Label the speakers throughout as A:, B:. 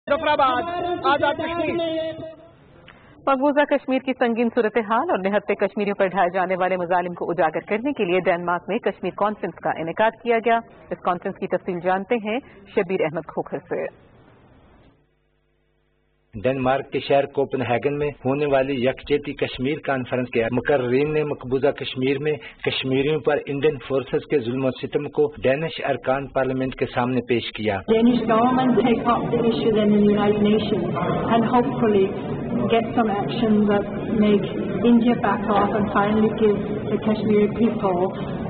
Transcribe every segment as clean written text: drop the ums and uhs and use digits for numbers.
A: जफराबाद आजाद कश्मीर।
B: मकबूजा कश्मीर की संगीन सूरत हाल और निहत्ते कश्मीरियों पर ढाए जाने वाले मजालिम को उजागर करने के लिए डेनमार्क में कश्मीर कॉन्फ्रेंस का इनेकाद किया गया। इस कॉन्फ्रेंस की तफसील जानते हैं शबीर अहमद खोखर से।
C: डेनमार्क के शहर कोपनहेगन में होने वाली यकजहती कश्मीर कॉन्फ्रेंस के मुकर्रीन ने मकबूजा कश्मीर में कश्मीरियों पर इंडियन फोर्सेस के जुल्म और सितम को डेनिश अरकान पार्लियामेंट के सामने पेश किया।
D: Danish government take up the issue then in the United Nations and hopefully get some action that make India back off and finally give the Kashmiri people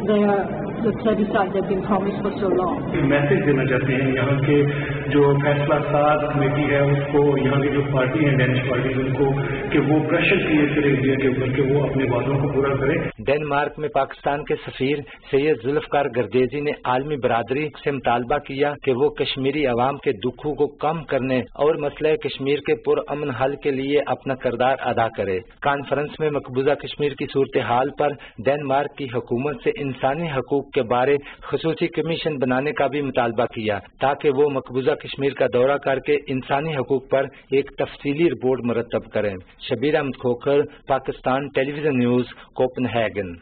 D: the plebiscite they've been promised for so long.
E: Message देना चाहते हैं यहाँ के जो फैसला साज committee है उसको, यहाँ की जो पार्टी है डेनिश पार्टी, उनको कि वो प्रेशर क्रिएट करे इंडिया के ऊपर कि वो अपने वादों को पूरा करे।
C: डेनमार्क में पाकिस्तान के सफीर सैयद जुल्फकार गर्देजी ने आलमी बरादरी से मुतालबा किया कि वो कश्मीरी अवाम के दुखों को कम करने और मसले कश्मीर के पुरअमन हल के लिए अपना किरदार अदा करे। कॉन्फ्रेंस में मकबूजा कश्मीर की सूरत हाल पर डेनमार्क की हुकूमत से इंसानी हकूक के बारे खसूसी कमीशन बनाने का भी मुतालबा किया ताकि वो मकबूजा कश्मीर का दौरा करके इंसानी हकूक पर एक तफसीली रिपोर्ट मुरतब करें। Shabbir Ahmed Khokhar, Pakistan television news, Copenhagen.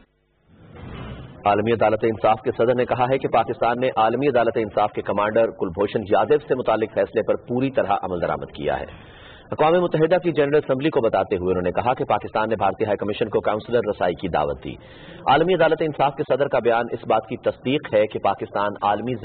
F: आलमी अदालत इंसाफ के सदर ने कहा है कि पाकिस्तान ने आलमी अदालत इंसाफ के कमांडर कुलभूषण यादव से मुतालिक फैसले पर पूरी तरह अमल दरामद किया है। अक़वाम मुत्तहिदा की जनरल असम्बली को बताते हुए उन्होंने कहा कि पाकिस्तान ने भारतीय हाई कमीशन को काउंसलर रसाई की दावत दी। आलमी अदालत इंसाफ के सदर का बयान इस बात की तस्दीक है कि पाकिस्तान आलमी